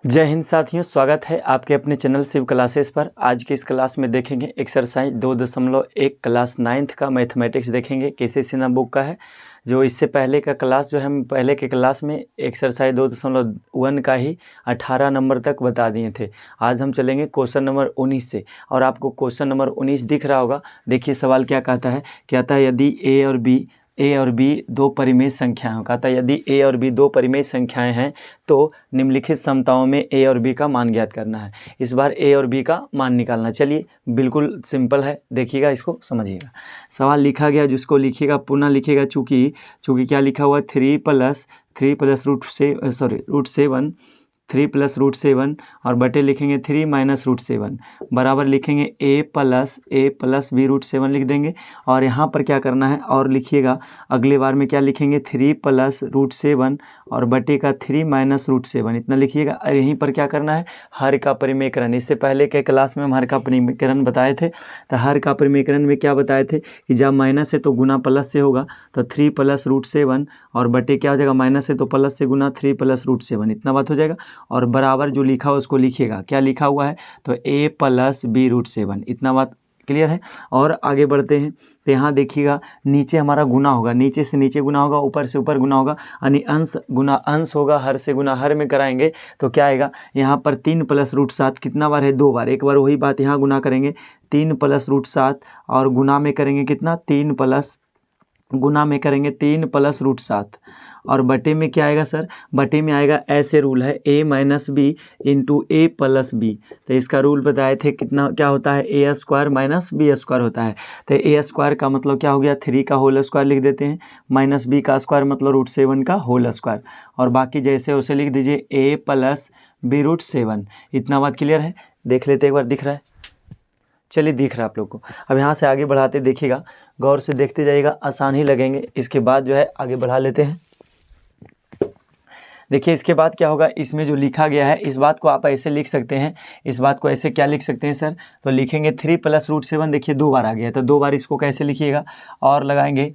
जय हिंद साथियों, स्वागत है आपके अपने चैनल शिव क्लासेस पर। आज के इस क्लास में देखेंगे एक्सरसाइज 2.1 क्लास 9th का मैथमेटिक्स देखेंगे। केसी सिन्हा बुक का है। जो इससे पहले का क्लास जो है हम पहले के क्लास में एक्सरसाइज 2.1 का ही 18 नंबर तक बता दिए थे। आज हम चलेंगे क्वेश्चन नंबर 19 से, और आपको क्वेश्चन नंबर 19 दिख रहा होगा। देखिए सवाल क्या कहता है यदि ए और बी दो परिमेय संख्याएं हैं। कहता है यदि ए और बी दो परिमेय संख्याएं हैं तो निम्नलिखित समताओं में ए और बी का मान ज्ञात करना है। इस बार ए और बी का मान निकालना। चलिए, बिल्कुल सिंपल है, देखिएगा, इसको समझिएगा। सवाल लिखा गया, जिसको लिखिएगा पुनः लिखिएगा। चूँकि क्या लिखा हुआ है, थ्री प्लस रूट सेवन और बटे लिखेंगे 3 माइनस रूट 7 बराबर लिखेंगे ए प्लस बी रूट 7 लिख देंगे। और यहाँ पर क्या करना है, और लिखिएगा अगले बार में क्या लिखेंगे, 3 प्लस रूट 7 और बटे का 3 माइनस रूट 7 इतना लिखिएगा। और यहीं पर क्या करना है, हर का परिमेयकरण। इससे पहले के क्लास में हम हर का परिमेयकरण बताए थे। तो हर का परिमेयकरण में क्या बताए थे कि जब माइनस है तो गुना प्लस से होगा, तो 3 प्लस रूट 7 और बटे क्या हो जाएगा, माइनस है तो प्लस से गुना 3 प्लस रूट 7 इतना बात हो जाएगा। और बराबर जो लिखा हो उसको लिखिएगा। क्या लिखा हुआ है, तो a प्लस बी रूट 7 इतना बात क्लियर है। और आगे बढ़ते हैं तो यहाँ देखिएगा, नीचे हमारा गुना होगा, नीचे से नीचे गुना होगा, ऊपर से ऊपर गुना होगा, यानी अंश गुना अंश होगा, हर से गुना हर में कराएंगे तो क्या आएगा, यहाँ पर 3 प्लस रूट 7 कितना बार है, 2 बार। एक बार वही बात यहाँ गुना करेंगे 3 प्लस रूट 7 और गुना में करेंगे कितना, 3 प्लस रूट 7 और बटे में क्या आएगा सर, बटे में आएगा, ऐसे रूल है a minus B into A plus B. तो इसका रूल बताए थे कितना, क्या होता है, A square minus B square होता है। तो ए स्क्वायर का मतलब क्या हो गया, 3 का होल स्क्वायर लिख देते हैं, माइनस बी का स्क्वायर मतलब रूट 7 का होल स्क्वायर, और बाकी जैसे उसे लिख दीजिए a प्लस बी रूट 7। इतना बात क्लियर है। देख लेते एक बार, दिख रहा है, चलिए दिख रहा है आप लोग को। अब यहाँ से आगे बढ़ाते देखिएगा, गौर से देखते जाइएगा, आसान ही लगेंगे। इसके बाद जो है आगे बढ़ा लेते हैं। देखिए इसके बाद क्या होगा, इसमें जो लिखा गया है इस बात को आप ऐसे लिख सकते हैं, इस बात को ऐसे क्या लिख सकते हैं सर, तो लिखेंगे 3 प्लस रूट 7। देखिए 2 बार आ गया, तो 2 बार इसको कैसे लिखिएगा, और लगाएंगे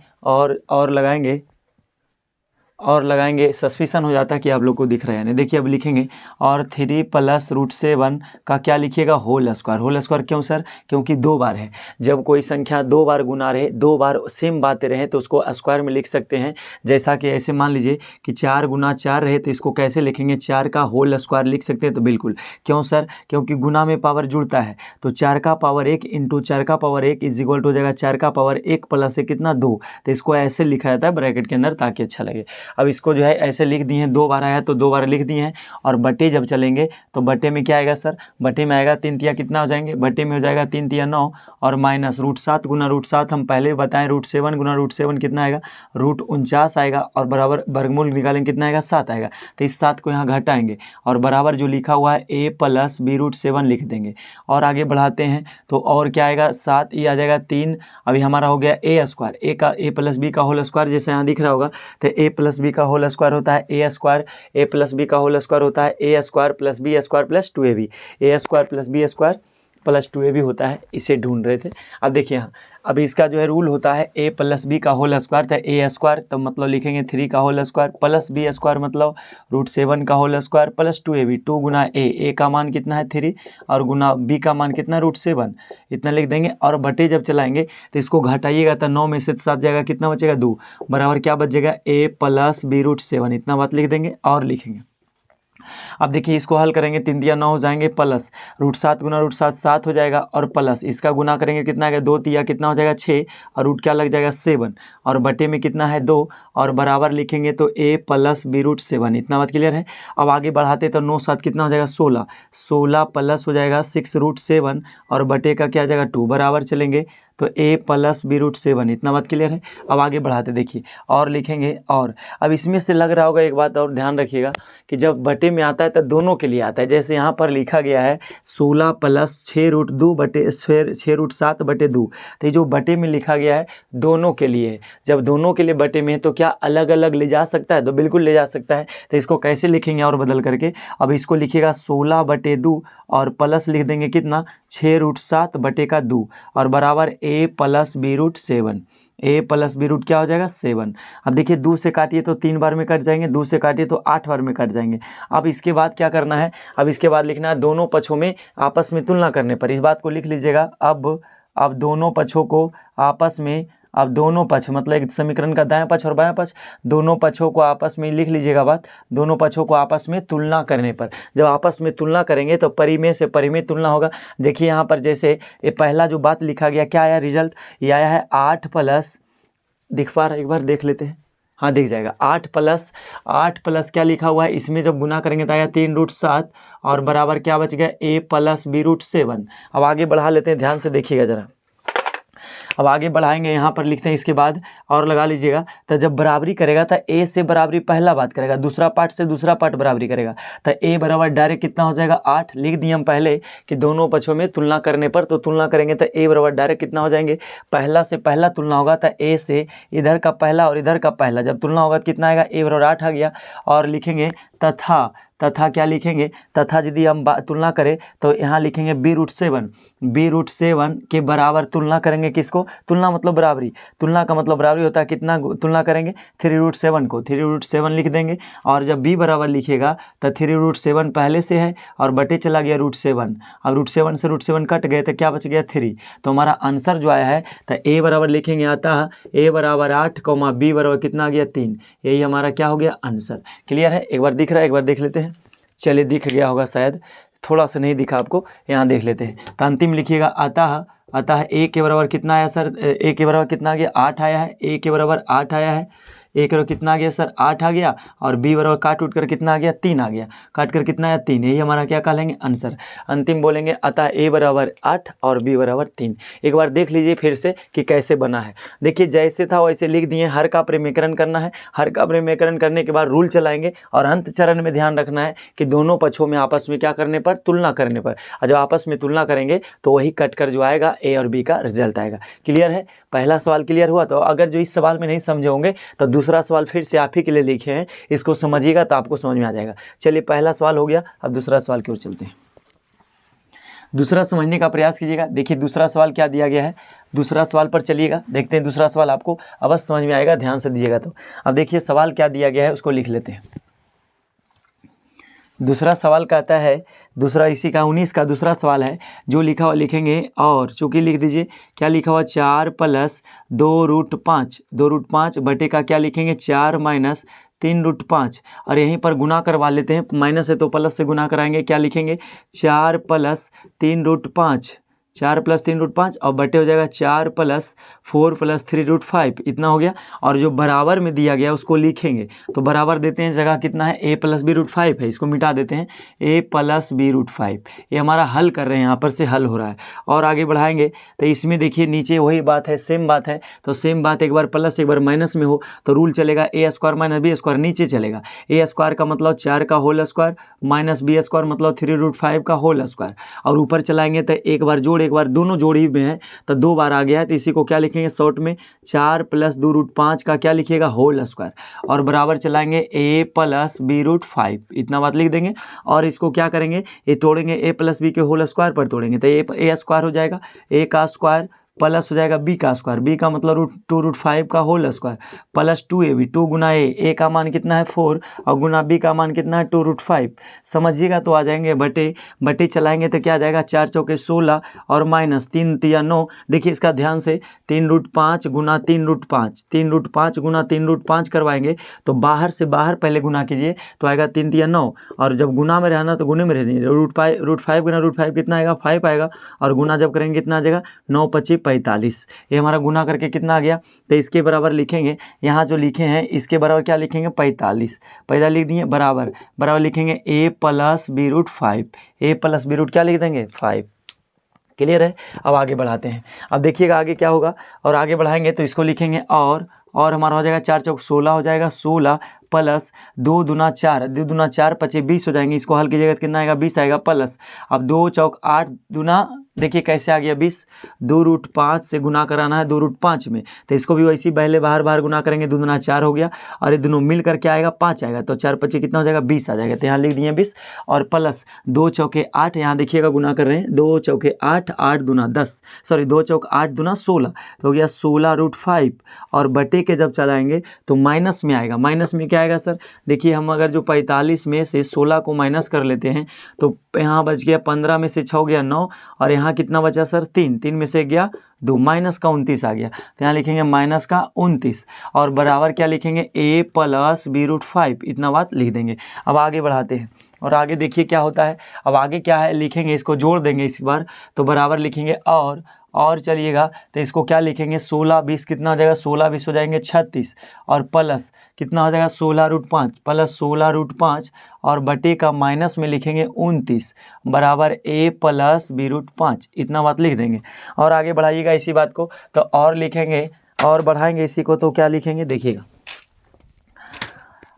और लगाएंगे सस्पिशन हो जाता है कि आप लोग को दिख रहा है। यानी देखिए अब लिखेंगे, और 3 प्लस रूट 7 का क्या लिखिएगा, होल स्क्वायर। होल स्क्वायर क्यों सर, क्योंकि 2 बार है। जब कोई संख्या 2 बार गुना रहे, 2 बार सेम बातें रहें तो उसको स्क्वायर में लिख सकते हैं। जैसा कि ऐसे मान लीजिए कि 4 गुना 4 रहे तो इसको कैसे लिखेंगे, 4 का होल स्क्वायर लिख सकते हैं। तो बिल्कुल, क्यों सर, क्योंकि गुना में पावर जुड़ता है, तो 4 का पावर 1 इंटू 4 का पावर 1 इज इक्वल टू हो जाएगा 4 का पावर 1 प्लस 1 कितना, 2। तो इसको ऐसे लिखा जाता है ब्रैकेट के अंदर, ताकि अच्छा लगे। अब इसको जो है ऐसे लिख दिए हैं, 2 बार आया तो 2 बार लिख दिए हैं। और बटे जब चलेंगे तो बटे में क्या आएगा सर, बटे में आएगा 3 तिया कितना हो जाएंगे, बटे में हो जाएगा 3 तिया 9 और माइनस रूट 7 गुना रूट 7 हम पहले भी बताएं, रूट 7 गुना रूट 7 कितना आएगा, रूट 49 आएगा, और बराबर वर्गमूल निकालेंगे कितना आएगा, 7 आएगा। तो इस 7 को यहाँ घटाएंगे और बराबर जो लिखा हुआ है a प्लस बी रूट 7 लिख देंगे। और आगे बढ़ाते हैं तो और क्या आएगा, 7 ये आ जाएगा 3। अभी हमारा हो गया A square, A plus B का होल स्क्वायर जैसे यहाँ दिख रहा होगा, तो ए प्लस बी का होल स्क्वायर होता है A square, A plus B का होल स्क्वायर होता है A square plus B square plus 2ab, A square plus B square plus 2ab होता है। इसे ढूंढ रहे थे। अब देखिए यहाँ, अब इसका जो है रूल होता है ए प्लस बी का होल स्क्वायर, तो ए स्क्वायर तो मतलब लिखेंगे 3 का whole square plus B square मतलब रूट 7 का होल स्क्वायर प्लस 2ab, 2 गुना ए का मान कितना है 3 और गुना बी का मान कितना रूट 7 इतना लिख देंगे। और बटे जब चलाएंगे तो इसको घटाइएगा तो 9 में से 7 जाएगा, कितना बचेगा 2, बराबर क्या बचेगा ए प्लस बी रूट 7 इतना बात लिख देंगे और लिखेंगे। अब देखिए इसको हल करेंगे, 3 तिया 9 हो जाएंगे, प्लस रूट 7 गुना रूट 7 7 हो जाएगा, और प्लस इसका गुना करेंगे कितना आएगा, 2 तिया कितना हो जाएगा 6 और रूट क्या लग जाएगा 7 और बटे में कितना है 2 और बराबर लिखेंगे तो a प्लस बी रूट 7 इतना बात क्लियर है। अब आगे बढ़ाते तो 9 7 कितना हो जाएगा 16 प्लस हो जाएगा 6 रूट 7 और बटे का क्या आ जाएगा 2, बराबर चलेंगे तो a प्लस बी रूट 7 इतना बात क्लियर है। अब आगे बढ़ाते देखिए और लिखेंगे। और अब इसमें से लग रहा होगा, एक बात और ध्यान रखिएगा कि जब बटे में आता है तो दोनों के लिए आता है। जैसे यहाँ पर लिखा गया है 16 प्लस 6 रूट 2 बटे 6 रूट 7 बटे 2, तो ये जो बटे में लिखा गया है दोनों के लिए है। जब दोनों के लिए बटे में है तो क्या अलग अलग ले जा सकता है, तो बिल्कुल ले जा सकता है। तो इसको कैसे लिखेंगे और बदल करके, अब इसको लिखिएगा 16 बटे 2 और प्लस लिख देंगे कितना 6 रूट 7 बटे का 2 और बराबर a plus B root 7 A plus B root क्या हो जाएगा 7। अब देखिए 2 से काटिए तो 3 बार में कट जाएंगे, 2 से काटिए तो 8 बार में कट जाएंगे। अब इसके बाद क्या करना है, अब इसके बाद लिखना है दोनों पक्षों में आपस में तुलना करने पर। इस बात को लिख लीजिएगा। अब दोनों पक्षों को आपस में, अब दोनों पक्ष मतलब एक समीकरण का दायां पक्ष और बायां पक्ष, दोनों पक्षों को आपस में लिख लीजिएगा बात, दोनों पक्षों को आपस में तुलना करने पर। जब आपस में तुलना करेंगे तो परिमेय से परिमेय तुलना होगा। देखिए यहाँ पर जैसे ये पहला जो बात लिखा गया, क्या आया रिजल्ट, ये आया है 8 प्लस, दिख पा रहा है, एक बार देख लेते हैं, हाँ दिख जाएगा। 8 प्लस क्या लिखा हुआ है, इसमें जब गुना करेंगे तो आया 3√7 और बराबर क्या बच गया a प्लस बी रूट 7। अब आगे बढ़ा लेते हैं, ध्यान से देखिएगा ज़रा। अब आगे बढ़ाएंगे, यहाँ पर लिखते हैं इसके बाद और लगा लीजिएगा। तो जब बराबरी करेगा तो ए से बराबरी पहला बात करेगा, दूसरा पार्ट से दूसरा पार्ट बराबरी करेगा। तो ए बराबर डायरेक्ट कितना हो जाएगा 8। लिख दिए हम पहले कि दोनों पक्षों में तुलना करने पर, तो तुलना करेंगे तो ए बराबर डायरेक्ट कितना हो जाएंगे, पहला से पहला तुलना होगा तो ए से इधर का पहला और इधर का पहला जब तुलना होगा तो कितना आएगा, ए बराबर 8 आ गया। और लिखेंगे तथा क्या लिखेंगे, तथा यदि हम तुलना करें तो यहाँ लिखेंगे b√7 के बराबर तुलना करेंगे। किसको, तुलना मतलब बराबरी, तुलना का मतलब बराबरी होता है, कितना तुलना करेंगे 3√7 को, 3√7 लिख देंगे। और जब b बराबर लिखिएगा तो 3√7 पहले से है और बटे चला गया √7। अब √7 से √7 कट गए तो क्या बच गया 3। तो हमारा आंसर जो आया है तो a बराबर लिखेंगे, आता है a बराबर 8, b बराबर कितना आ गया 3। यही हमारा क्या हो गया आंसर। क्लियर है, एक बार दिख रहा है, एक बार देख लेते हैं। चलिए दिख गया होगा शायद, थोड़ा सा नहीं दिखा आपको, यहाँ देख लेते हैं। तो अंतिम लिखिएगा, अतः ए के बराबर कितना आया सर, ए के बराबर कितना आ गया 8 आया है, ए के बराबर 8 आया है, ए के बराबर कितना आ गया सर 8 आ गया। और बी बराबर काट उठ कर कितना आ गया 3 आ गया, काट कर कितना आया 3। यही हमारा क्या कहलेंगे आंसर। अंतिम बोलेंगे अतः ए बराबर 8 और बी बराबर 3। एक बार देख लीजिए फिर से कि कैसे बना है। देखिए जैसे था वैसे लिख दिए, हर का परिमेयकरण करना है, हर का परिमेयकरण करने के बाद रूल चलाएंगे और अंत चरण में ध्यान रखना है कि दोनों पक्षों में आपस में क्या करने पर, तुलना करने पर। और जब आपस में तुलना करेंगे तो वही कट कर जो आएगा ए और बी का रिजल्ट आएगा। क्लियर है, पहला सवाल क्लियर हुआ। तो अगर जो इस सवाल में नहीं समझे होंगे तो दूसरा सवाल फिर से आप ही के लिए लिखे हैं, इसको समझिएगा तो आपको समझ में आ जाएगा। चलिए पहला सवाल हो गया, अब दूसरा सवाल की ओर चलते हैं। दूसरा समझने का प्रयास कीजिएगा। देखिए दूसरा सवाल क्या दिया गया है, दूसरा सवाल पर चलिएगा, देखते हैं दूसरा सवाल आपको अवश्य समझ में आएगा, ध्यान से दीजिएगा। तो अब देखिए सवाल क्या दिया गया है उसको लिख लेते हैं। दूसरा सवाल कहता है, दूसरा इसी का 19 का दूसरा सवाल है, जो लिखा हुआ लिखेंगे और चूँकि लिख दीजिए क्या लिखा हुआ 4 प्लस 2√5 बटे का क्या लिखेंगे 4 माइनस 3√5। और यहीं पर गुना करवा लेते हैं, माइनस है तो प्लस से गुना कराएंगे, क्या लिखेंगे 4 प्लस 3√5, 4 प्लस 3√5 और बटे हो जाएगा 4 प्लस 4 प्लस 3√5, इतना हो गया। और जो बराबर में दिया गया उसको लिखेंगे, तो बराबर देते हैं, जगह कितना है a प्लस b√5 है, इसको मिटा देते हैं a प्लस b√5। ये हमारा हल कर रहे हैं, यहाँ पर से हल हो रहा है। और आगे बढ़ाएंगे तो इसमें देखिए नीचे वही बात है, सेम बात है। तो सेम बात एक बार प्लस एक बार माइनस में हो तो रूल चलेगा a² माइनस b², नीचे चलेगा a² का मतलब 4 का होल स्क्वायर माइनस b² मतलब 3√5 का होल स्क्वायर। और ऊपर चलाएंगे तो एक बार जोड़ एक बार दोनों जोड़ी में है तो 2 बार आ गया है, तो इसी को क्या लिखेंगे शॉर्ट में 4 प्लस 2√5 का क्या लिखिएगा होल स्क्वायर। और बराबर चलाएंगे a प्लस b√5, इतना बात लिख देंगे। और इसको क्या करेंगे, ये तोड़ेंगे a प्लस b के होल स्क्वायर पर तोड़ेंगे तो a² हो जाएगा, a का स्क्वायर प्लस हो जाएगा b का स्क्वायर, b का मतलब 2√5 का होल स्क्वायर प्लस 2ab, 2 गुना a का मान कितना है 4 और गुना b का मान कितना है 2√5। समझिएगा तो आ जाएंगे बटे चलाएंगे तो क्या आ जाएगा 4 चौके 16 और माइनस 3 तिया 9। देखिए इसका ध्यान से 3√5 गुना 3√5 गुना 3√5 करवाएंगे तो बाहर से बाहर पहले गुना कीजिए तो आएगा 3 तिया 9। और जब गुना में रहना तो गुने में रहनी, √5 गुना √5 कितना आएगा 5 आएगा। और गुना जब करेंगे कितना आ जाएगा 9 × 5 = 45। ये हमारा गुना करके कितना आ गया, तो इसके बराबर लिखेंगे, यहाँ जो लिखे हैं इसके बराबर क्या लिखेंगे 45 लिख दिए, बराबर लिखेंगे a plus b√5, a plus b root क्या लिख देंगे 5। क्लियर है, अब आगे बढ़ाते हैं। अब देखिएगा आगे क्या होगा, और आगे बढ़ाएंगे तो इसको लिखेंगे और हमारा हो जाएगा 4 चौक 16 हो जाएगा, 16 प्लस 2 दूना 4, 2 दूना 4 पचे 20 हो जाएंगे। इसको हल कीजिएगा कितना आएगा 20 आएगा प्लस, अब 2 चौक 8 दूना देखिए कैसे आ गया 20, 2√5 से गुना कराना है 2√5 में, तो इसको भी वैसे ही पहले बाहर बाहर गुना करेंगे, 2 दूना 4 हो गया और ये दोनों मिल करके आएगा 5 आएगा, तो 4 पचे कितना हो जाएगा 20 आ जाएगा, तो यहाँ लिख दिए 20 और प्लस 2 चौके 8, यहाँ देखिएगा गुना कर रहे हैं 2 चौके 8, 8 दूना 10, सॉरी 2 चौक 8 दूना 16, तो हो गया 16√5 और बटे के जब चलाएंगे तो माइनस में आएगा। माइनस में क्या आएगा सर, देखिए हम अगर जो 45 में से 16 को माइनस कर लेते हैं तो यहाँ बच गया 15 में से 6 गया 9 और यहाँ कितना बचा सर 3, 3 में से गया 2, माइनस का 29 आ गया, तो यहाँ लिखेंगे माइनस का 29 और बराबर क्या लिखेंगे a + b√5, इतना बात लिख देंगे। अब आगे बढ़ाते हैं और आगे देखिए क्या होता है। अब आगे क्या है लिखेंगे, इसको जोड़ देंगे इस बार, तो बराबर लिखेंगे और चलिएगा तो इसको क्या लिखेंगे 16 20 कितना हो जाएगा 16 20 हो जाएंगे 36 और प्लस कितना हो जाएगा 16√5 प्लस 16√5 और बटे का माइनस में लिखेंगे 29 बराबर a + b√5, इतना बात लिख देंगे। और आगे बढ़ाइएगा इसी बात को, तो और लिखेंगे और बढ़ाएंगे इसी को, तो क्या लिखेंगे देखिएगा।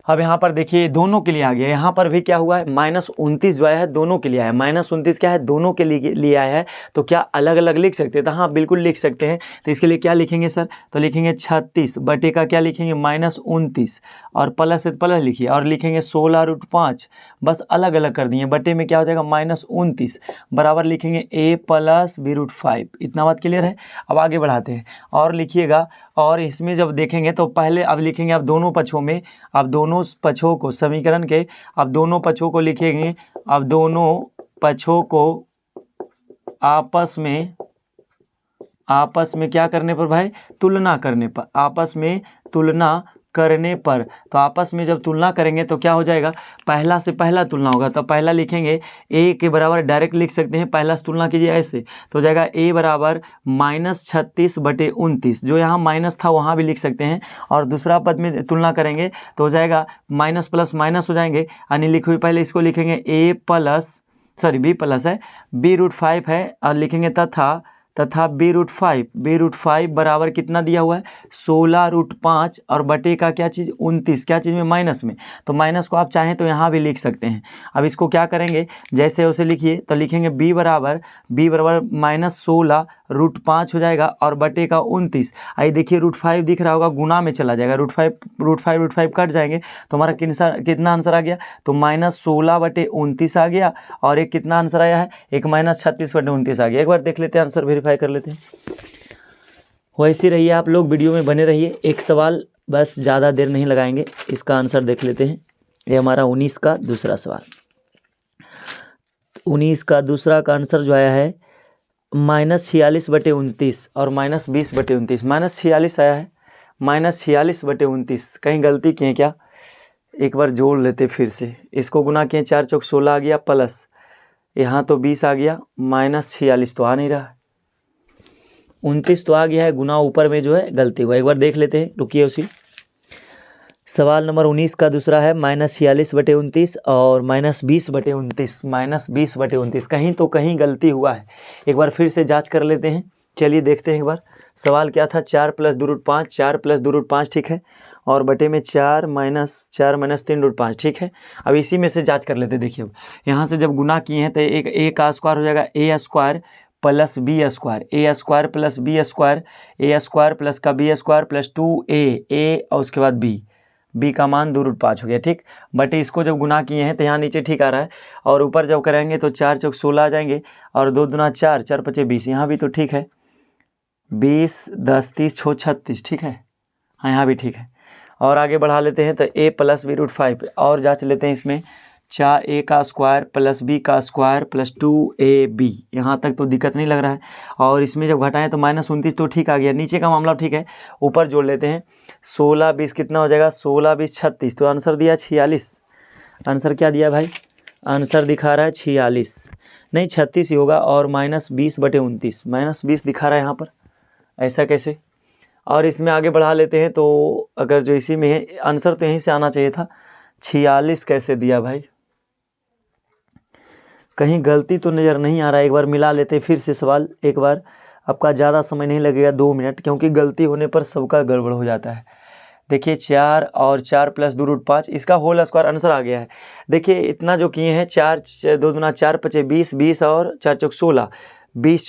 अब यहाँ पर देखिए दोनों के लिए आ गया, यहाँ पर भी क्या हुआ है -29 जो आया है दोनों के लिए आया है, -29 क्या है दोनों के लिए आया है, तो क्या अलग अलग लिख सकते हैं, तो हाँ बिल्कुल लिख सकते हैं। तो इसके लिए क्या लिखेंगे सर, तो लिखेंगे 36 बटे का क्या लिखेंगे -29 और प्लस से प्लस लिखिए और लिखेंगे 16√5, बस अलग अलग कर दिए, बटे में क्या हो जाएगा -29 बराबर लिखेंगे a + b√5, इतना बात क्लियर है। अब आगे बढ़ाते हैं और लिखिएगा, और इसमें जब देखेंगे तो पहले अब लिखेंगे अब दोनों पक्षों में, अब दोनों पक्षों को समीकरण के अब दोनों पक्षों को लिखेंगे, अब दोनों पक्षों को आपस में क्या करने पर भाई तुलना करने पर, आपस में तुलना करने पर, तो आपस में जब तुलना करेंगे तो क्या हो जाएगा पहला से पहला तुलना होगा, तो पहला लिखेंगे a के बराबर डायरेक्ट लिख सकते हैं, पहला से तुलना कीजिए ऐसे, तो हो जाएगा a बराबर -36 बटे 29, जो यहाँ माइनस था वहाँ भी लिख सकते हैं, और दूसरा पद में तुलना करेंगे तो हो जाएगा माइनस प्लस माइनस हो जाएंगे, यानी लिखे हुए पहले इसको लिखेंगे b+ है b√5 है और लिखेंगे तथा b√5 बराबर कितना दिया हुआ है 16√5 और बटे का क्या चीज़ 29, क्या चीज़ में माइनस में, तो माइनस को आप चाहें तो यहाँ भी लिख सकते हैं। अब इसको क्या करेंगे जैसे उसे लिखिए, तो लिखेंगे b बराबर -16√5 हो जाएगा और बटे का 29, आइए देखिए √5 दिख रहा होगा गुना में चला जाएगा, √5 कट जाएंगे तो हमारा कितना आंसर आ गया, तो -16 बटे 29 आ गया और एक कितना आंसर आया है, एक -36 बटे 29 आ गया। एक बार देख लेते हैं आंसर, वेरीफाई कर लेते हैं। वैसे रहिए आप लोग वीडियो में बने रहिए, एक सवाल बस ज़्यादा देर नहीं लगाएंगे, इसका आंसर देख लेते हैं। ये हमारा 19 का दूसरा सवाल, 19 का दूसरा का आंसर जो आया है -46 बटे 29 और -20 बटे 29, -46 आया है, -46 बटे 29, कहीं गलती किए क्या, एक बार जोड़ लेते फिर से, इसको गुना किए 4 चौक 16 आ गया प्लस यहाँ तो 20 आ गया, -46 तो आ नहीं रहा, 29 तो आ गया है, गुना ऊपर में जो है गलती हुआ। एक बार देख लेते हैं, रुकिए उसी सवाल नंबर 19 का दूसरा है -46 बटे 29 और -20 बटे 29, -20 बटे 29, कहीं तो कहीं गलती हुआ है, एक बार फिर से जांच कर लेते हैं। चलिए देखते हैं एक बार, सवाल क्या था 4 + 2√5, 4 + 2√5 ठीक है, और बटे में 4 - 3√5 ठीक है। अब इसी में से जांच कर लेते हैं। देखिए अब यहाँ से जब गुना किए हैं तो एक a का स्क्वायर हो जाएगा a² + b² a² + b² a² plus का b² प्लस 2a और उसके बाद b का मान 2√5 हो गया ठीक, बटे इसको जब गुना किए हैं तो यहाँ नीचे ठीक आ रहा है, और ऊपर जब करेंगे तो 4 चौक 16 आ जाएंगे और 2 दूना 4, 4 पचे 20, यहाँ भी तो ठीक है, 20 10 30 6 36 ठीक है, हाँ यहाँ भी ठीक है। और आगे बढ़ा लेते हैं तो a + b√5 और जांच लेते हैं इसमें, 4a का स्क्वायर प्लस b का स्क्वायर प्लस 2ab, यहाँ तक तो दिक्कत नहीं लग रहा है, और इसमें जब घटाएं तो -29 तो ठीक आ गया, नीचे का मामला ठीक है, ऊपर जोड़ लेते हैं 16 20 कितना हो जाएगा 16 20 36, तो आंसर दिया 46, आंसर क्या दिया भाई, आंसर दिखा रहा है 46 नहीं 36 ही होगा, और -20 बटे 29, -20 दिखा रहा है यहाँ पर, ऐसा कैसे। और इसमें आगे बढ़ा लेते हैं, तो अगर जो इसी में है आंसर तो यहीं से आना चाहिए था, 46 कैसे दिया भाई, कहीं गलती तो नज़र नहीं आ रहा है। एक बार मिला लेते फिर से सवाल, एक बार आपका ज़्यादा समय नहीं लगेगा 2 मिनट, क्योंकि गलती होने पर सबका गड़बड़ हो जाता है। देखिए 4 और 4 प्लस 2 रूट 5, इसका होल स्क्वायर आंसर आ गया है। देखिए इतना जो किए हैं, 4 2 दूना 4 पचे 20, 20 और 4 चौक 16, 20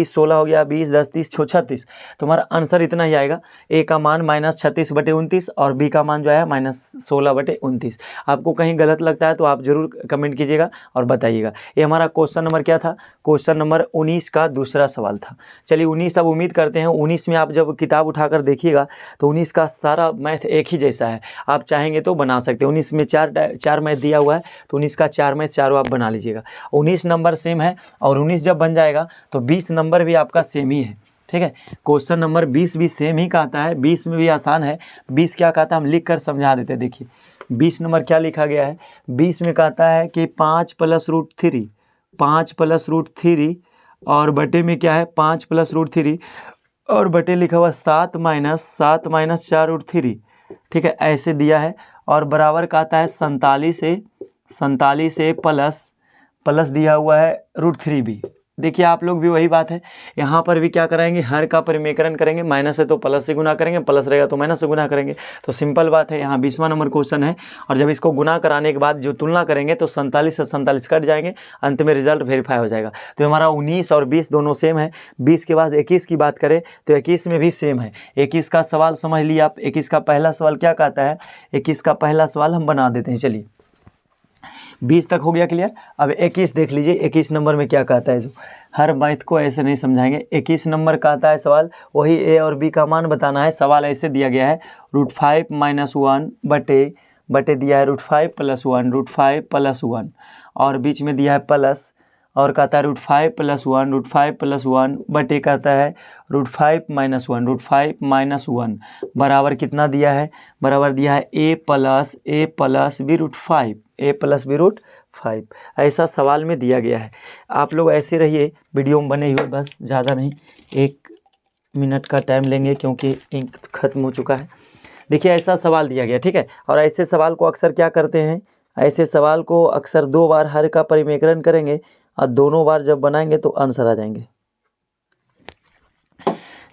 16 हो गया, 20 10 30 36। तुम्हारा आंसर इतना ही आएगा। ए का मान -36/29 और बी का मान जो है -16/29। आपको कहीं गलत लगता है तो आप ज़रूर कमेंट कीजिएगा और बताइएगा। ये हमारा क्वेश्चन नंबर क्या था? क्वेश्चन नंबर 19 का दूसरा सवाल था। चलिए 19, अब उम्मीद करते हैं 19 में आप जब किताब उठाकर देखिएगा तो 19 का सारा मैथ एक ही जैसा है। आप चाहेंगे तो बना सकते हैं। 19 में चार मैथ दिया हुआ है तो 19 का 4 मैथ चारों आप बना लीजिएगा। 19 नंबर सेम है और 19 जब बन जाएगा तो 20 नंबर भी आपका सेम ही है। ठीक है, क्वेश्चन नंबर 20 भी सेम ही कहता है। 20 में भी आसान है। 20 क्या कहता है हम लिख कर समझा देते हैं। देखिए 20 नंबर क्या लिखा गया है। 20 में कहता है कि 5 + √3, 5 + √3 और बटे में क्या है 5 + √3 और बटे लिखा हुआ 7 - 4√3। ठीक है, ऐसे दिया है और बराबर कहता है 47 प्लस दिया हुआ है √3 भी। देखिए आप लोग भी वही बात है, यहाँ पर भी क्या कराएंगे, हर का परिमेकरण करेंगे। माइनस है तो प्लस से गुना करेंगे, प्लस रहेगा तो माइनस से गुना करेंगे। तो सिंपल बात है, यहाँ 20वां नंबर क्वेश्चन है और जब इसको गुना कराने के बाद जो तुलना करेंगे तो 47 से 47 कट जाएंगे, अंत में रिजल्ट वेरीफाई हो जाएगा। तो हमारा 19 और 20 दोनों सेम है। 20 के बाद 21 की बात करें तो 21 में भी सेम है। 21 का सवाल समझ लिया आप। 21 का पहला सवाल क्या कहता है, 21 का पहला सवाल हम बना देते हैं। चलिए 20 तक हो गया क्लियर। अब 21 देख लीजिए, 21 नंबर में क्या कहता है। जो हर मैथ को ऐसे नहीं समझाएंगे। 21 नंबर कहता है सवाल, वही ए और बी का मान बताना है। सवाल ऐसे दिया गया है, √5 - 1 बटे दिया है √5 + 1, √5 + 1 और बीच में दिया है प्लस और कहता है √5 + 1, √5 + 1 बटे कहता है √5 - 1, √5 - 1 बराबर कितना दिया है, बराबर दिया है a + b √5, a + b √5। ऐसा सवाल में दिया गया है। आप लोग ऐसे रहिए, वीडियो में बने हुए, बस ज़्यादा नहीं, 1 मिनट का टाइम लेंगे क्योंकि इंक खत्म हो चुका है। देखिए ऐसा सवाल दिया गया, ठीक है। और ऐसे सवाल को अक्सर क्या करते हैं, ऐसे सवाल को अक्सर 2 बार हर का परिमेकरण करेंगे और दोनों बार जब बनाएंगे तो आंसर आ जाएंगे।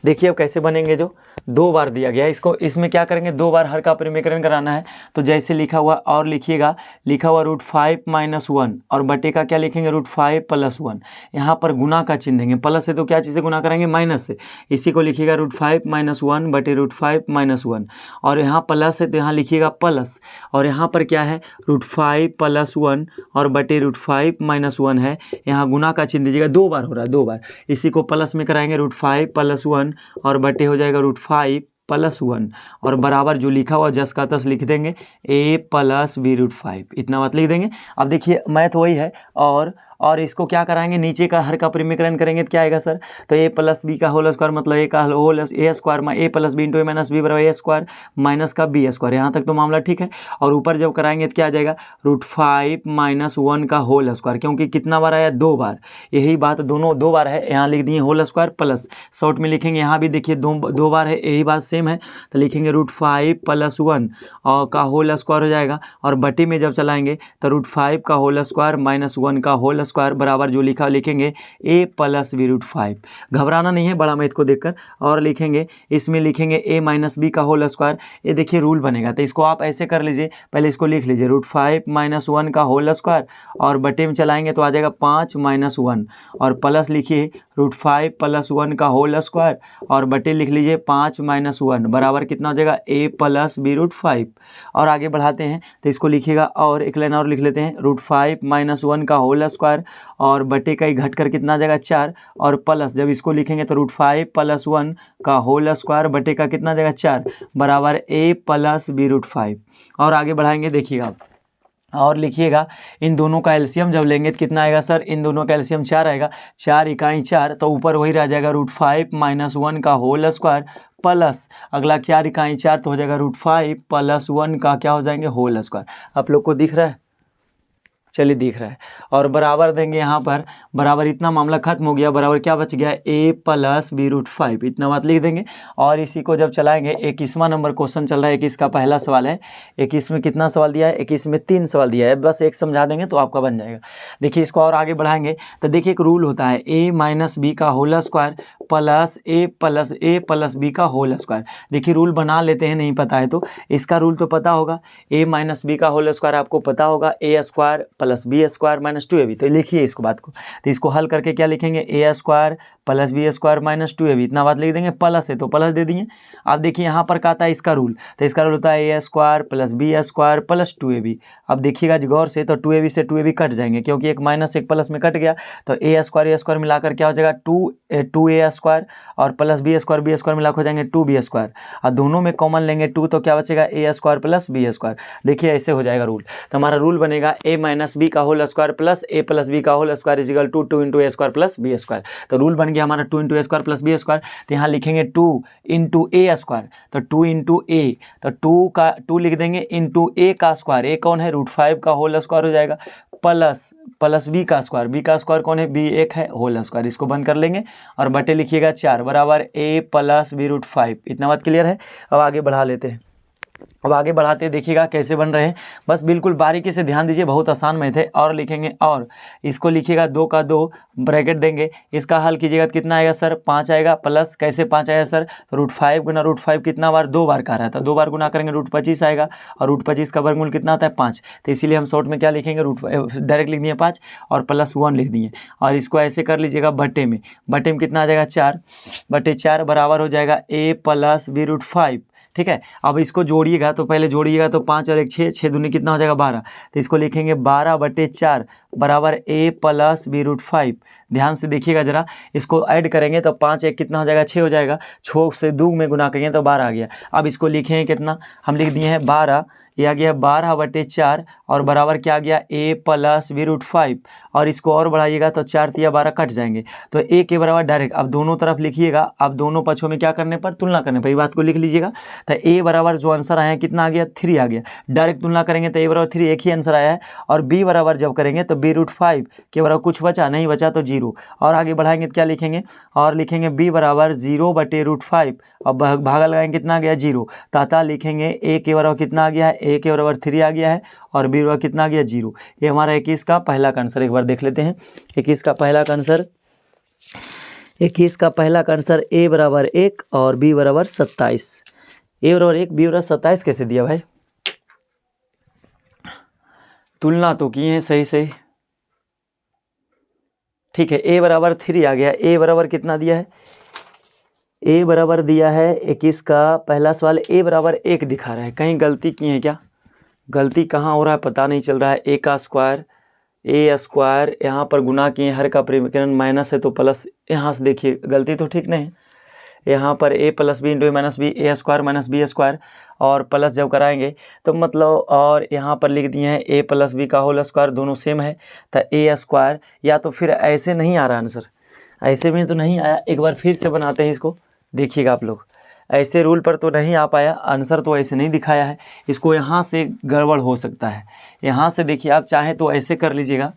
देखिए अब कैसे बनेंगे, जो 2 बार दिया गया है इसको, इसमें क्या करेंगे 2 बार हर का परिमेकरण कराना है। तो जैसे लिखा हुआ और लिखिएगा, लिखा हुआ √5 - 1 और बटे का क्या लिखेंगे √5 + 1। यहाँ पर गुना का चिन्ह देंगे, प्लस से तो क्या चीज़ से गुना करेंगे, माइनस से। इसी को लिखिएगा √5 - 1 बटे √5 - 1 और यहाँ प्लस है तो यहाँ लिखिएगा प्लस और यहाँ पर क्या है √5 + 1 और बटे √5 - 1 है। यहाँ गुना का चिन्ह दीजिएगा, 2 बार हो रहा है, 2 बार। इसी को प्लस में कराएंगे √5 + 1 और बटे हो जाएगा √5 + 1 और बराबर जो लिखा हुआ जस का तस लिख देंगे a + b √5, इतना बात लिख देंगे। अब देखिए मैथ वही है और इसको क्या कराएंगे, नीचे का हर का परिमेकरण करेंगे तो क्या आएगा सर, तो a + b का होल स्क्वायर मतलब a का होल a square a + b × a - b बराबर a स्क्वायर माइनस का b स्क्वायर। यहाँ तक तो मामला ठीक है। और ऊपर जब कराएंगे तो क्या आ जाएगा √5 - 1 का होल स्क्वायर, क्योंकि कितना बार आया 2 बार, यही बात दोनों 2 बार है। यहाँ लिख दिए होल स्क्वायर प्लस, शॉर्ट में लिखेंगे, यहाँ भी देखिए 2 बार है, यही बात सेम है। तो लिखेंगे √5 + 1 और का होल स्क्वायर हो जाएगा और बटे में जब चलाएंगे तो √5 का होल स्क्वायर - 1 का होल स्क्वायर बराबर जो लिखा लिखेंगे a + b √5। घबराना नहीं है बड़ा मैथ को देखकर। और लिखेंगे, इसमें लिखेंगे a - b का होल स्क्वायर। ये देखिए रूल बनेगा, तो इसको आप ऐसे कर लीजिए, पहले इसको लिख लीजिए √5 - 1 का होल स्क्वायर और बटे में चलाएंगे तो आ जाएगा 5 - 1 और प्लस लिखिए √5 + 1 का होल स्क्वायर और बटे लिख लीजिए 5 - 1 बराबर कितना हो जाएगा a + b √5। और आगे बढ़ाते हैं तो इसको लिखिएगा और एक लाइन और लिख लेते हैं √5 - 1 का होल स्क्वायर और बटे का ही घट कर कितना आ जाएगा 4 और प्लस जब इसको लिखेंगे तो √5 + 1 का होल स्क्वायर बटे का कितना आ जाएगा 4 बराबर a + b √5। और आगे बढ़ाएंगे, देखिएगा आप और लिखिएगा, इन दोनों का एलसीएम जब लेंगे तो कितना आएगा सर, इन दोनों का एलसीएम 4 आएगा, 4 × 4 तो ऊपर वही रह जाएगा √5 - 1 का होल स्क्वायर प्लस अगला 4 × 4 तो हो जाएगा √5 + 1 का क्या हो जाएंगे होल स्क्वायर। आप लोग को दिख रहा है। चलिए दिख रहा है। और बराबर देंगे यहाँ पर, बराबर इतना मामला खत्म हो गया। बराबर क्या बच गया, a प्लस बी रूट 5, इतना बात लिख देंगे। और इसी को जब चलाएंगे, 21वां नंबर क्वेश्चन चल रहा है, 21 का पहला सवाल है। 21 में कितना सवाल दिया है, 21 में 3 सवाल दिया है, बस एक समझा देंगे तो आपका बन जाएगा। देखिए इसको और आगे बढ़ाएंगे तो देखिए एक रूल होता है, a माइनस बी का whole square plus A plus B का होल स्क्वायर। देखिए रूल बना लेते हैं, नहीं पता है तो इसका रूल तो पता होगा, a माइनस बी का होल स्क्वायर आपको पता होगा, A square plus B square minus 2ab। तो लिखिए इसको बात को, तो इसको हल करके क्या लिखेंगे, A square plus B square minus 2ab, इतना बात लिख देंगे। प्लस है तो प्लस दे दिए। अब देखिए यहाँ पर क्या था इसका रूल, तो इसका रूल होता है A square plus B square plus 2ab। अब देखिएगा गौर से, तो 2ab से 2ab कट जाएंगे, क्योंकि एक माइनस एक प्लस में कट गया, तो ए स्क्वायर मिलाकर क्या हो जाएगा 2a स्क्वायर, और प्लस बी स्क्वायर मिलाकर हो जाएंगे 2b स्क्वायर। और दोनों में कॉमन लेंगे 2, तो क्या बचेगा ए स्क्वायर प्लस बी स्क्वायर। देखिए ऐसे हो जाएगा रूल। तो हमारा रूल बनेगा a माइनस बी का whole square plus A plus B का whole square is equal to 2 into A square plus B square. तो रूल बन गया हमारा 2 into A square plus B square. तो यहाँ लिखेंगे 2 इंटू ए स्क्वायर, तो 2 इंटू ए, तो 2 लिख देंगे इंटू ए का स्क्वायर, ए कौन है √5 का होल स्क्वायर हो जाएगा, प्लस बी का स्क्वायर कौन है, बी एक है होल स्क्वायर, इसको बंद कर लेंगे। और बटे लिखिएगा 4 बराबर a प्लस बी √5। इतना बात क्लियर है। अब आगे बढ़ा लेते हैं। अब आगे बढ़ाते देखिएगा कैसे बन रहे हैं, बस बिल्कुल बारीकी से ध्यान दीजिए, बहुत आसान मैथ है। और लिखेंगे, और इसको लिखिएगा 2 का 2 ब्रैकेट देंगे, इसका हल कीजिएगा तो कितना आएगा सर, 5 आएगा। प्लस कैसे 5 आएगा सर, तो √5 गुना √5 कितना बार, 2 बार का रहा था, 2 बार गुना करेंगे √25 आएगा, और √25 का वर्गमूल कितना आता है 5। तो इसीलिए हम शॉर्ट में क्या लिखेंगे, डायरेक्ट लिख दिए 5 और प्लस 1 लिख दिए। और इसको ऐसे कर लीजिएगा बटे में कितना आ जाएगा 4 बटे 4 बराबर हो जाएगा a प्लस बी √5। ठीक है, अब इसको जोड़िएगा, तो पहले जोड़िएगा तो 5 और 1 6, 6 दूनी कितना हो जाएगा 12। तो इसको लिखेंगे 12 बटे 4 बराबर a प्लस बी √5। ध्यान से देखिएगा जरा, इसको ऐड करेंगे तो 5 1 कितना हो जाएगा 6 हो जाएगा, 6 से 2 में गुना करेंगे तो 12 आ गया। अब इसको लिखेंगे कितना, हम लिख दिए हैं 12, ये आ गया 12 बटे 4 और बराबर क्या आ गया a प्लस बी √5। और इसको और बढ़ाइएगा तो 4 तिया 12 कट जाएंगे, तो a के बराबर डायरेक्ट अब दोनों तरफ लिखिएगा। अब दोनों पक्षों में क्या करने पर, तुलना करने पर, ये बात को लिख लीजिएगा। तो a बराबर जो आंसर आया कितना आ गया 3 आ गया, डायरेक्ट तुलना करेंगे तो a बराबर 3 एक ही आंसर आया है। और b बराबर जब करेंगे तो बी √5 के बराबर कुछ बचा नहीं, बचा तो 0। और आगे बढ़ाएंगे तो क्या लिखेंगे, और लिखेंगे b बराबर 0 बटे √5, अब भागा लगाएंगे कितना आ गया 0, ताता लिखेंगे a के बराबर कितना आ गया है, a के बराबर 3 आ गया है, और b बराबर कितना आ गया 0। ये हमारा 21 का पहला का आंसर, एक बार देख लेते हैं 21 का पहला का आंसर। 21 का पहला का आंसर a बराबर 1 और b बराबर 27। a बराबर 1 b बराबर 27 कैसे दिया भाई, तुलना तो किए हैं सही सही। ठीक है, a बराबर 3 आ गया, a बराबर कितना दिया है, a बराबर दिया है 21 का पहला सवाल a बराबर 1 दिखा रहा है, कहीं गलती की है क्या, गलती कहाँ हो रहा है पता नहीं चल रहा है। a का स्क्वायर यहाँ पर गुना किए, हर का परिमाण माइनस है तो प्लस, यहाँ से देखिए गलती तो ठीक नहीं है। यहाँ पर a plus B into minus B, a square minus B square, और प्लस जब कराएंगे तो मतलब, और यहाँ पर लिख दिए हैं a प्लस बी का होल स्क्वायर, दोनों सेम है तो a स्क्वायर। या तो फिर ऐसे नहीं आ रहा आंसर, ऐसे में तो नहीं आया, एक बार फिर से बनाते हैं इसको, देखिएगा आप लोग, ऐसे रूल पर तो नहीं आ पाया आंसर, तो ऐसे नहीं दिखाया है, इसको यहाँ से गड़बड़ हो सकता है। यहाँ से देखिए, आप चाहें तो ऐसे कर लीजिएगा,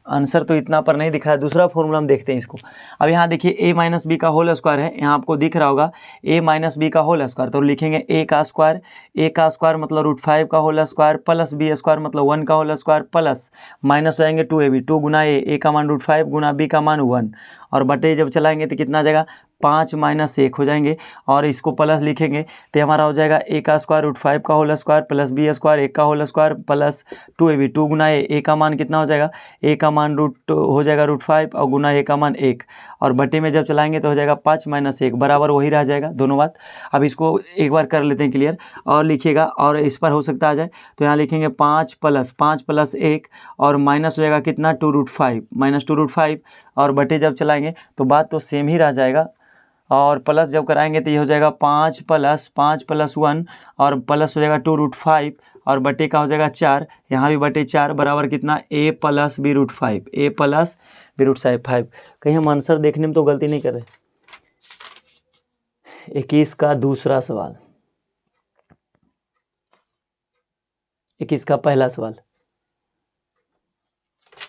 आंसर तो इतना पर नहीं दिखा है। दूसरा फॉर्मूला हम देखते हैं इसको। अब यहाँ देखिए a माइनस बी का होल स्क्वायर है, यहाँ आपको दिख रहा होगा a माइनस बी का होल स्क्वायर, तो लिखेंगे a का स्क्वायर मतलब √5 का whole square plus b square मतलब 1 का होल स्क्वायर, प्लस माइनस हो जाएंगे 2ab, 2 गुना a का मान √5 गुना b का मान 1, और बटे जब चलाएंगे तो कितना आ जाएगा 5 माइनस 1 हो जाएंगे, और इसको प्लस लिखेंगे तो हमारा हो जाएगा a का स्क्वायर √5 का whole square plus b square 1 का होल स्क्वायर प्लस 2ab, 2 गुना a का मान कितना हो जाएगा, a का मान हो जाएगा √5 और गुना a का मान 1, और बटे में जब चलाएंगे तो हो जाएगा 5 माइनस 1 बराबर वही रह जाएगा दोनों बात। अब इसको एक बार कर लेते हैं क्लियर, और लिखिएगा, और इस पर हो सकता आ जाए तो यहाँ लिखेंगे 5 प्लस 1 और माइनस हो जाएगा कितना 2√5 माइनस 2√5, और बटे जब चलाएंगे तो बात तो सेम ही रह जाएगा, और प्लस जब कराएंगे तो ये हो जाएगा 5 प्लस 1 और प्लस हो जाएगा 2√5 और बटे का हो जाएगा 4, यहाँ भी बटे 4 बराबर कितना a प्लस बी √5। कहीं हम आंसर देखने में तो गलती नहीं कर रहे। 21 का दूसरा सवाल, 21 का पहला सवाल,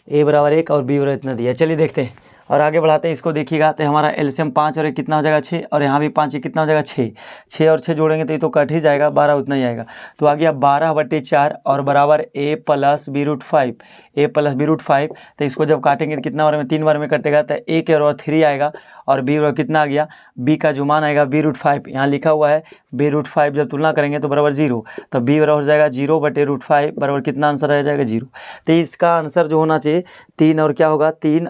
ए बराबर 1 और बी बराबर इतना दिया। चलिए देखते हैं और आगे बढ़ाते हैं इसको। देखिएगा तो हमारा एलसीएम 5 और 1 कितना हो जाएगा 6, और यहाँ भी 5 कितना हो जाएगा 6। 6 और 6 जोड़ेंगे तो ये तो कट ही जाएगा, 12 उतना ही आएगा। तो आ गया 12/4 और बराबर a plus B root 5, a plus B root 5। तो इसको जब काटेंगे तो कितना बार में 3 बार में कटेगा, तो a के बराबर 3 आएगा और b बराबर कितना आ गया, b का जो मान आएगा बी रूट 5, यहाँ लिखा हुआ है बी रूट 5, जब तुलना करेंगे तो बराबर 0, तो b बराबर हो जाएगा 0/√5 बराबर कितना आंसर रह जाएगा 0। तो इसका आंसर जो होना चाहिए 3 और क्या होगा 3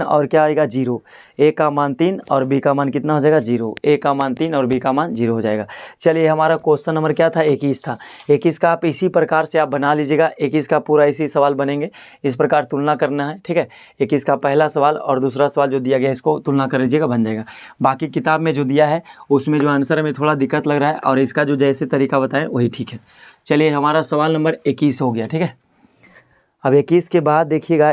और क्या आएगा 0। a का मान 3 और b का मान कितना हो जाएगा 0। a का मान 3 और b का मान 0 हो जाएगा। चलिए हमारा क्वेश्चन नंबर क्या था 21 था। 21 का आप इसी प्रकार से आप बना लीजिएगा। 21 का पूरा इसी सवाल बनेंगे, इस प्रकार तुलना करना है, ठीक है। 21 का पहला सवाल और दूसरा सवाल जो दिया गया है इसको तुलना कर लीजिएगा, बन जाएगा। बाकी किताब में जो दिया है उसमें जो आंसर में थोड़ा दिक्कत लग रहा है, और इसका जो जैसे तरीका बताएं वही ठीक है। चलिए हमारा सवाल नंबर 21 हो गया, ठीक है। अब 21 के बाद देखिएगा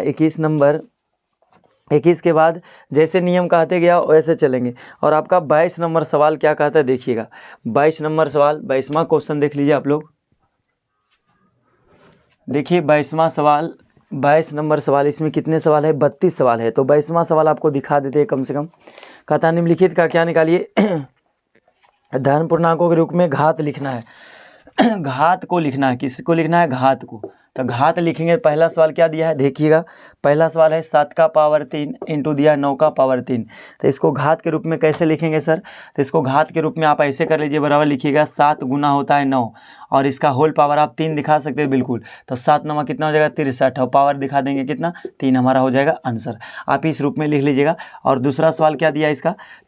21 के बाद जैसे नियम कहते गया वैसे चलेंगे। और आपका 22 नंबर सवाल क्या कहता है देखिएगा। 22 नंबर सवाल, 22वां क्वेश्चन देख लीजिए आप लोग। देखिए 22वां सवाल, 22 नंबर सवाल, इसमें कितने सवाल है 32 सवाल है। तो 22वां सवाल आपको दिखा देते हैं कम से कम। कहता निम्नलिखित का क्या निकालिए धन पूर्णांकों के रूप में घात लिखना है। घात को लिखना है, किसको लिखना है घात को। तो घात लिखेंगे। पहला सवाल क्या दिया है देखिएगा, पहला सवाल है 7 का पावर 3 इंटू दिया 9 का पावर 3। तो इसको घात के रूप में कैसे लिखेंगे सर, तो इसको घात के रूप में आप ऐसे कर लीजिए, बराबर लिखिएगा 7 गुना होता है 9 और इसका होल पावर आप 3 दिखा सकते हैं बिल्कुल। तो 7 9 कितना हो जाएगा 63 और पावर दिखा देंगे कितना 3, हमारा हो जाएगा आंसर। आप इस रूप में लिख लीजिएगा। और दूसरा सवाल क्या दिया है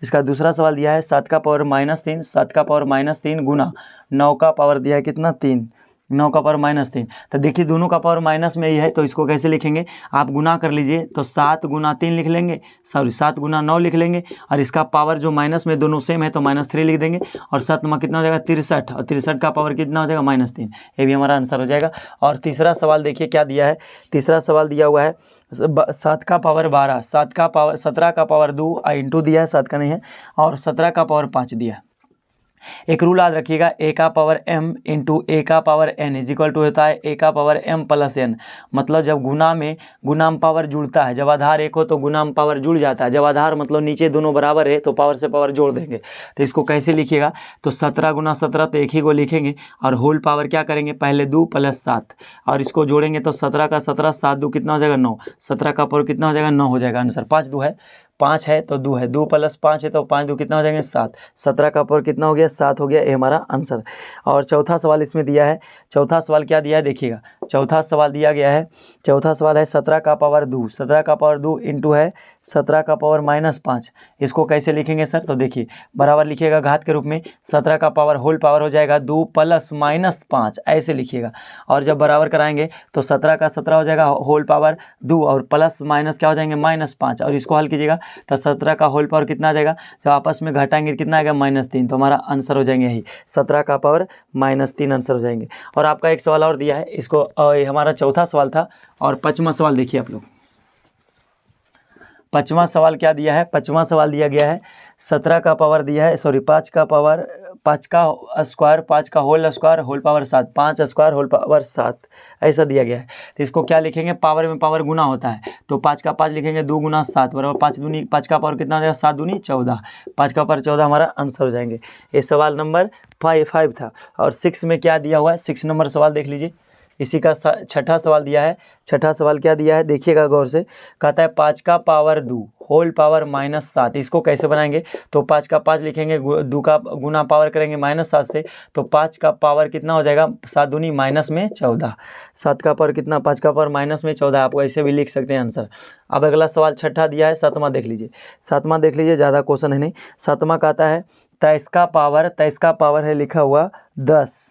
इसका दूसरा सवाल दिया है 7 का पावर -3, 7 का पावर -3 गुना 9 का पावर दिया है कितना 3, 9 का पावर -3। तो देखिए दोनों का पावर माइनस में ही है, तो इसको कैसे लिखेंगे आप गुना कर लीजिए। तो 7 गुना 3 लिख लेंगे, 7 गुना 9 लिख लेंगे, और इसका पावर जो माइनस में दोनों सेम है तो -3 लिख देंगे। और 7 में कितना हो जाएगा 63, और 63 का पावर कितना हो जाएगा -3। ये भी हमारा आंसर हो जाएगा। और तीसरा सवाल देखिए क्या दिया है। तीसरा सवाल दिया हुआ है 7 का पावर 12, 7 का पावर 17 का पावर 2 इंटू दिया है, 7 का नहीं है, और 17 का पावर 5 दिया है। एक रूल याद रखिएगा, a का पावर m इंटू a का power n is equal to होता है a का पावर m प्लस n। मतलब जब गुना में पावर जुड़ता है, जब आधार एक हो तो गुना में पावर जुड़ जाता है। जब आधार मतलब नीचे दोनों बराबर है तो पावर से पावर जोड़ देंगे। तो इसको कैसे लिखिएगा, तो 17 गुना 17 तो एक ही को लिखेंगे, और होल पावर क्या करेंगे पहले 2 + 7 और इसको जोड़ेंगे तो 17 का 17, 7 2 कितना हो जाएगा 9, 17 का पावर कितना हो जाएगा 9 हो जाएगा आंसर। 5 2 है, 5 है तो 2 है, 2 + 5 है तो 5 2 कितना हो जाएंगे 7, 17 का पावर कितना हो गया 7 हो गया, ये हमारा आंसर। और चौथा सवाल इसमें दिया है। चौथा सवाल क्या दिया है देखिएगा, चौथा सवाल दिया गया है, चौथा सवाल है 17 का पावर 2, 17 का पावर 2 इंटू है 17 का पावर -5। इसको कैसे लिखेंगे सर, तो देखिए बराबर लिखिएगा घात के रूप में, 17 का पावर होल पावर हो जाएगा 2 + -5 ऐसे लिखिएगा। और जब बराबर कराएंगे तो 17 का 17 हो जाएगा होल पावर 2 और प्लस माइनस क्या हो जाएंगे -5, और इसको हल कीजिएगा तो 17 का होल पावर कितना आ जाएगा, जब आपस में घटाएंगे कितना आएगा -3। तो हमारा आंसर हो जाएंगे यही 17 का पावर -3 आंसर हो जाएंगे। और आपका एक सवाल और दिया है इसको, ये हमारा चौथा सवाल था। और 5वां सवाल देखिए आप लोग, 5वां सवाल क्या दिया है, 5वां सवाल दिया गया है 17 का पावर दिया है, 5 का पावर 5 का स्क्वायर, 5 का whole square whole power 7, 5 square whole power 7 ऐसा दिया गया है। तो इसको क्या लिखेंगे, पावर में पावर गुना होता है तो 5 का 5 लिखेंगे 2 गुना 7 बराबर 5 दूनी, 5 का पावर कितना हो जाएगा 7 दूनी 14, 5 का पावर 14 हमारा आंसर हो जाएंगे। ये सवाल नंबर 5 था। और 6 में क्या दिया हुआ है, 6 नंबर सवाल देख लीजिए, इसी का छठा सवाल दिया है। छठा सवाल क्या दिया है देखिएगा गौर से, कहता है 5 का पावर 2 होल पावर -7। इसको कैसे बनाएंगे, तो 5 का 5 लिखेंगे, 2 का गुना पावर करेंगे -7 से, तो 5 का पावर कितना हो जाएगा 7 दूनी -14, 7 का पावर कितना 5 का पावर -14, आप ऐसे भी लिख सकते हैं आंसर। अब अगला सवाल छठा दिया है, 7वां देख लीजिए, 7वां देख लीजिए, ज़्यादा क्वेश्चन है नहीं। 7वां कहता है 23 का पावर है लिखा हुआ 10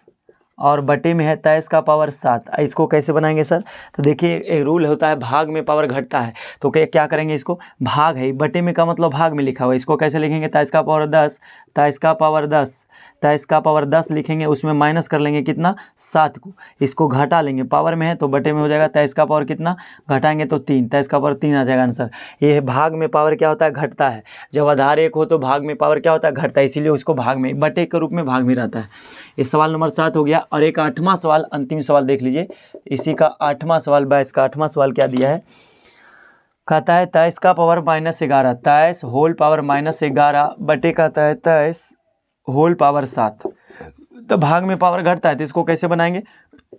और बटे में है 23 का पावर 7। इसको कैसे बनाएंगे सर, तो देखिए एक रूल होता है, भाग में पावर घटता है तो क्या करेंगे, इसको भाग है, बटे में का मतलब भाग में लिखा हुआ है, इसको कैसे लिखेंगे 23 का पावर 10, 23 का पावर 10, 23 का पावर 10 लिखेंगे, उसमें माइनस कर लेंगे कितना 7 को, इसको घटा लेंगे, पावर में है तो बटे में हो जाएगा 23 का पावर कितना, घटाएंगे तो 3, 23 का पावर 3 आ जाएगा आंसर। ये भाग में पावर क्या होता है घटता है, जब आधार एक हो तो भाग में पावर क्या होता है घटता है, इसीलिए उसको भाग में बटे के रूप में भाग में रहता है। इस सवाल नंबर 7 हो गया। और एक 8वां सवाल, अंतिम सवाल देख लीजिए, इसी का 8वां सवाल, 22 का 8वां सवाल क्या दिया है, कहता है 23 का पावर -11, 23 होल पावर -11 बटे कहता है 23 होल पावर 7। तो भाग में पावर घटता है तो इसको कैसे बनाएंगे,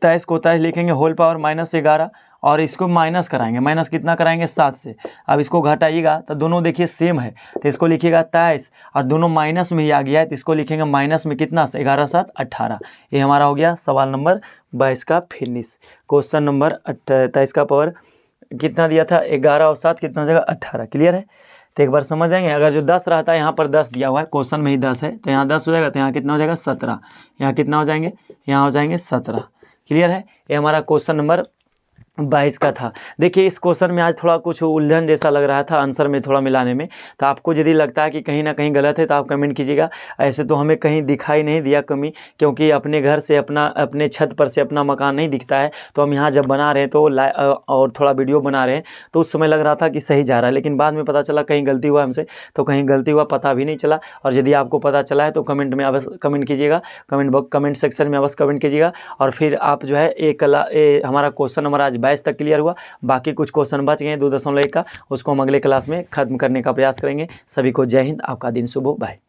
23 को 23 लिखेंगे होल पावर -11 और इसको माइनस कराएंगे, माइनस कितना कराएंगे 7 से। अब इसको घटाइएगा तो दोनों देखिए सेम है, तो इसको लिखिएगा 23 और दोनों माइनस में ही आ गया है तो इसको लिखेंगे माइनस में कितना, 11 7 18। ये हमारा हो गया सवाल नंबर 22 का फिनिश। क्वेश्चन नंबर 23 का पावर कितना दिया था, 11 और 7 कितना हो जाएगा 18। क्लियर है, तो एक बार समझ जाएंगे। अगर जो 10 रहता है, यहाँ पर 10 दिया हुआ है, क्वेश्चन में ही 10 है, तो यहाँ 10 हो जाएगा, तो यहाँ कितना हो जाएगा 17, यहाँ कितना हो जाएंगे, यहाँ हो जाएंगे 17। क्लियर है, ये हमारा क्वेश्चन नंबर 22 का था। देखिए इस क्वेश्चन में आज थोड़ा कुछ उलझन जैसा लग रहा था आंसर में थोड़ा मिलाने में, तो आपको यदि लगता है कि कहीं ना कहीं गलत है तो आप कमेंट कीजिएगा। ऐसे तो हमें कहीं दिखाई नहीं दिया कमी, क्योंकि अपने घर से अपने छत पर से अपना मकान नहीं दिखता है, तो हम यहाँ जब बना रहे हैं तो और थोड़ा वीडियो बना रहे हैं तो उस समय लग रहा था कि सही जा रहा है, लेकिन बाद में पता चला कहीं गलती हुआ हमसे, तो कहीं गलती हुआ पता भी नहीं चला। और यदि आपको पता चला है तो कमेंट में अवश्य कमेंट कीजिएगा, कमेंट सेक्शन में अवश्य कमेंट कीजिएगा। और फिर आप जो है हमारा क्वेश्चन नंबर आज 22 तक क्लियर हुआ, बाकी कुछ क्वेश्चन बच गए 2.1 का, उसको हम अगले क्लास में खत्म करने का प्रयास करेंगे। सभी को जय हिंद, आपका दिन शुभ हो, बाय।